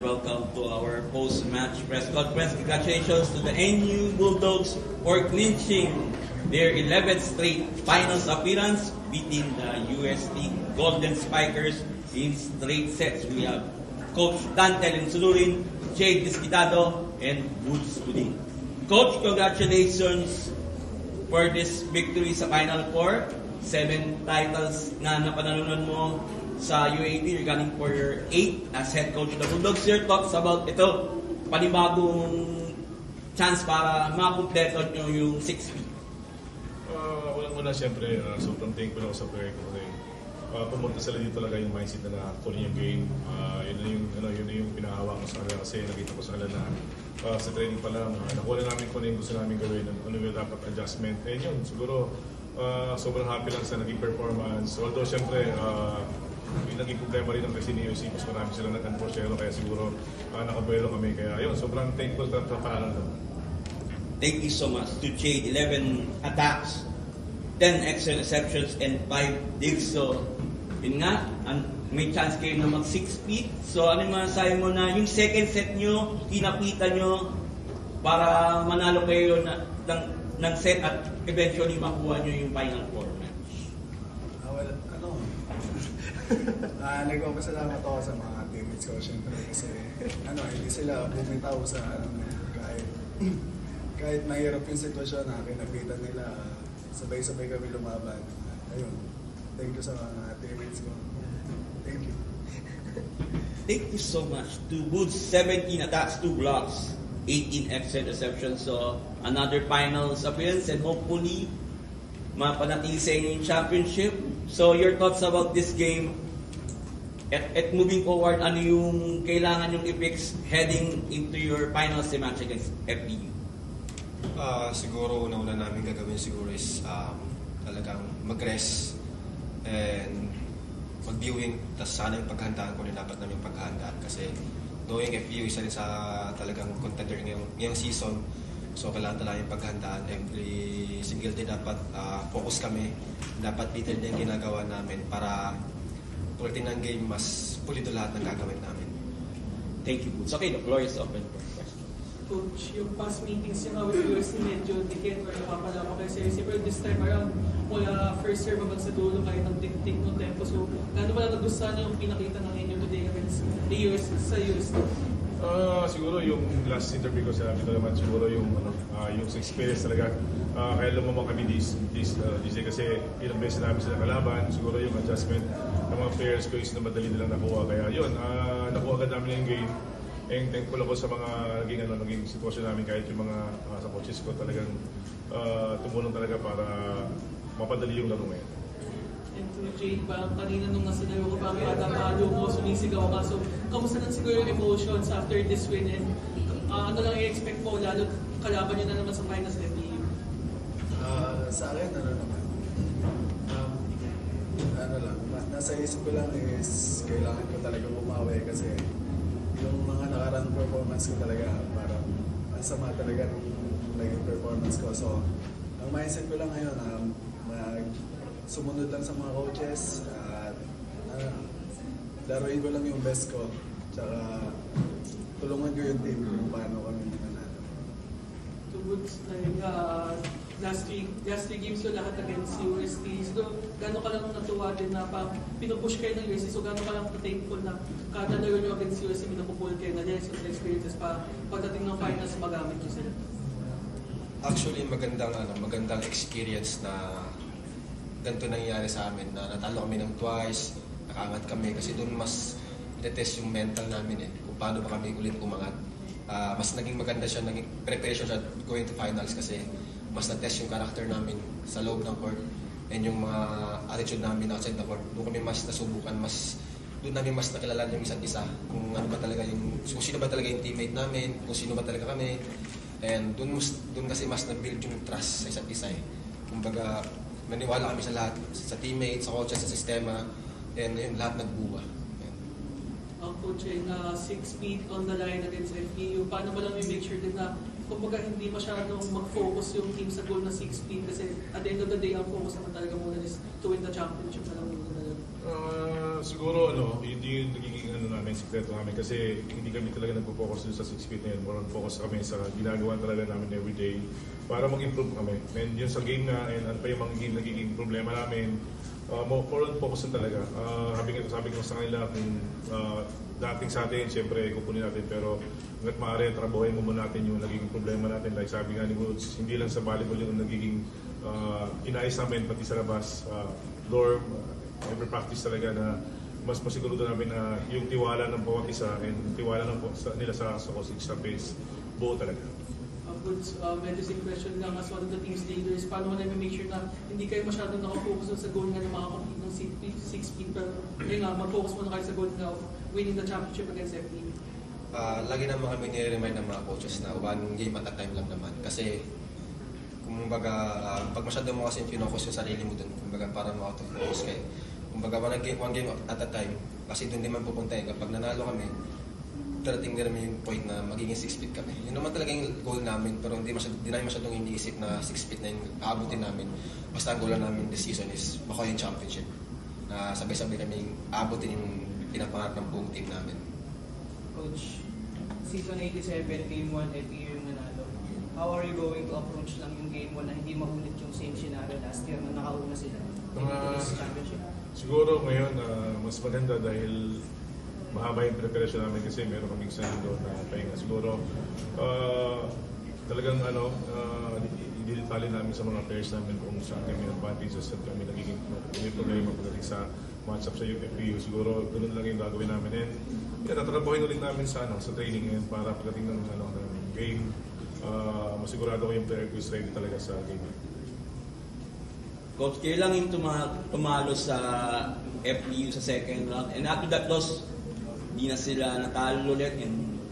Welcome to our post-match press conference. Congratulations to the NU Bulldogs for clinching their 11th straight finals appearance, beating the UST Golden Spikers in straight sets. We have Coach Dante Linsulurin, Jade Disquitado, and Woods Puding. Coach, congratulations for this victory sa Final Four. 7 titles na napanalunan mo sa UAP. You're gunning for your 8th as head coach of the Bulldogs. Your thoughts about ito? Panibagong chance para makumpleto nyo yung 6 feet. Unang-una, siyempre, sobrang thankful ako sa player ko. Pumunta sila dito talaga yung mindset na nakakunin yung game. Yun na yung pinahawak ko sa kanila kasi nakita ko sa kanila na sa training pa lang, nakuha na namin kung ano yung gusto namin gawin, ano yung dapat adjustment. And yun, siguro, sobrang happy lang sa naging performance. Although, siyempre, yung naging problema rin ng kasi ni UC, mas marami sila nag-unforcero, kaya siguro nakabuelo kami. Kaya yun, sobrang thankful sa pangalan naman. Thank you so much to Jade. 11 attacks, 10 extra receptions, and 5 digs. So, yun nga, may chance kayo na mag 6 feet. So, ano yung masasabi mo na yung second set nyo, kinapita nyo para manalo kayo ng set at eventually makuha nyo yung Final Four match? Nagpapasalamat ako sa mga teammates ko syempre kasi hindi sila bumitaw sa kahit mahirap yung sitwasyon na kinapitan nila, sabay-sabay kami lumaban. Ayun, thank you sa mga teammates ko. Thank you. Thank you so much to Woods. 17 attacks, 2 blocks, 18 extra receptions. So, another finals appearance and hopefully mapanatili sa inyo yung championship. So, your thoughts about this game at moving forward, ano yung kailangan yung i-fix heading into your finals match against FPU? Siguro una namin gagawin siguro is talagang mag-rest and mag-viewing, tapos sana yung paghandaan ko rin dapat namin paghandaan kasi knowing FPU isa rin sa talagang contender ngayong season, so kailangan talaga yung paghandaan. Every single day dapat focus kami, dapat bitin din yung ginagawa namin para pagdating ng game mas pulido lahat ng gagawin namin. Thank you, Woods. Okay, the floor is open for questions. Coach, yung past meetings yung with USC medyo dikit or napapala ko kayo sa USC, pero this time around, mula first serve hanggang sa dulo kayo ng tik-tik ng tempo. So, gano'n pala nagustuhan yung pinakita ng inyo today against the USC sa USC? Siguro yung last interview ko sa ito naman, siguro yung sa experience talaga. Kaya lumamang kami this day kasi ilang beses namin sila kalaban. Siguro yung adjustment ng mga players ko is na madali nilang nakuha. Kaya yun, nakuha agad namin yung game. And thankful ako sa mga naging sitwasyon namin kahit yung mga sa coaches ko talagang tumulong talaga para mapadali yung laro ngayon. And to Jade, parang kanina nung nasa laro ko, parang patapalo mo, sumisigaw ka. So, kamusta na siguro yung emotions after this win? And ano lang i-expect mo, lalo kalaban nyo na naman sa finals FPU? Sa akin, nasa isip ko lang is kailangan ko talaga bumawi kasi yung mga nakarang performance ko talaga parang masama talaga naging performance ko. So, ang mindset ko lang ngayon, sumunod lang sa mga coaches at laruin ko lang yung best ko, tsaka tulungan ko yung team kung paano kami nanalo. Woods, last three games ko lahat against UST. So, gano'n ka lang natuwa din na pinupush kayo ng UST. So, gano'n ka lang thankful na kada laro nyo against UST, pinupull kayo na lessons and experiences para pagdating ng finals, magamit nyo sila. Actually, magandang experience na ganito nangyayari sa amin na natalo kami ng twice, nakaangat kami kasi doon mas detest yung mental namin kung paano ba kami ulit umangat. Mas naging maganda siya, naging preparation siya going to finals kasi mas na-test yung character namin sa loob ng court and yung mga attitude namin outside the court. Doon kami mas nasubukan, doon namin mas nakilala yung isa't isa kung ano ba talaga kung sino ba talaga yung teammate namin, kung sino ba talaga kami. And doon kasi mas na-build yung trust sa isa't isa Kumbaga, maniwala kami sa lahat, sa teammates, sa coaches, sa sistema, and yun, lahat nagbuwa. Coach, 6 feet on the line against FPU, paano ba lang i-make sure din na kumbaga hindi masyadong mag-focus yung team sa goal na 6 feet kasi at the end of the day, ang focus naman talaga muna is to win the championship na lang muna. Siguro, hindi yung nagiging namin, sikreto namin kasi hindi kami talaga nagpo-focus dun sa 6 feet na yun. More on focus kami sa ginagawa talaga namin everyday para mag-improve kami. And yun sa game nga, and ano pa yung mga nagiging problema namin, more on focus na talaga. Sabi ko sa kanila, kung dating sa atin, siyempre kukunin natin, pero hanggat maaari, trabahin mo muna natin yung nagiging problema natin. Like sabi nga ni Woods, hindi lang sa volleyball yung nagiging inayos namin, pati sa labas, dorm, every practice talaga na mas masiguro namin na yung tiwala ng bawat isa and tiwala nila sa coaching staff is buo talaga. Woods, medyo same question lang as one of the team's leaders. Paano mo na make sure na hindi kayo masyadong nakafocus sa goal nga na makakompete ng 6 feet, pero yun nga, mag-focus muna kayo sa goal nga of winning the championship against FP? Lagi naman kami nire-remind ng mga coaches na one game at a time lang naman. Kasi, kumbaga, pag masyado mo kasi pinocus yung sarili mo dun, kumbaga parang out of focus kayo. Kumbaga, one game at a time, kasi dun din man pupunta eh. Kapag nanalo kami, darating din namin yung point na magiging 6 feet kami. Yun naman talaga yung goal namin, pero hindi namin masyadong iniisip na 6 feet na yung aabutin namin. Basta ang goal namin this season is makuha yung championship. Na sabay-sabay kami aabutin yung pinapangarap ng buong team namin. Coach, season 87, game 1, FPU yung nanalo. How are you going to approach lang yung game 1 na hindi maulit yung same scenario last year na nakauna sila in this championship? Siguro ngayon, mas maganda dahil mahaba yung preparation namin kasi meron kaming doon na pahinga. Siguro, talagang i-detalye namin sa mga players namin kung saan kami advantages at kami nagiging may problema pagdating sa matchup sa UFPU. Siguro, ganun lang yung gagawin namin. And yan, natrabahin ulit namin sa training ngayon para pagdating ng game, masigurado ko yung player ko is ready talaga sa game. Coach, kayo lang yung tumalo sa FPU sa second round. And after that loss, hindi na sila natalo ulit. And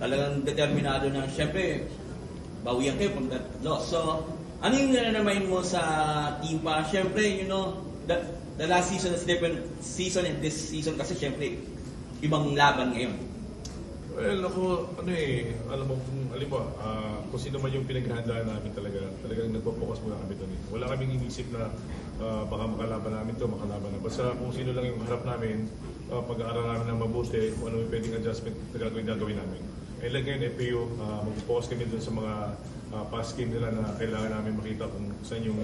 talagang determinado na, syempre, bawian kayo from that loss. So, ano yung nare-remind mo sa team pa? Syempre, the last season is different season and this season kasi syempre, ibang laban ngayon. Well, alam mo, kung sino man yung pinaghahandaan namin talagang nagpo-focus muna kami doon. Wala kaming inisip na baka makalaban namin to, makalaban na. Basta kung sino lang yung harap namin, pag-aaral namin ng mabuti, kung ano yung pwedeng adjustment na gagawin namin. And like ngayon, FPU, mag-focus kami doon sa mga past game nila na kailangan namin makita kung saan yung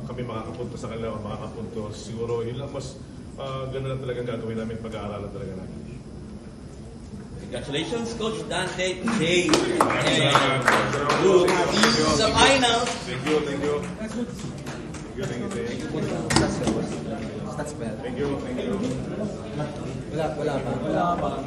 kami makakapunto sa kanila o makakapunto. Siguro, yun lang mas gano'n lang talagang gagawin namin, pag-aaralan talaga namin. Congratulations, Coach Dante J. And we'll see you sa final. Thank you. Thank you. Stats bell. Thank you. Wala pa.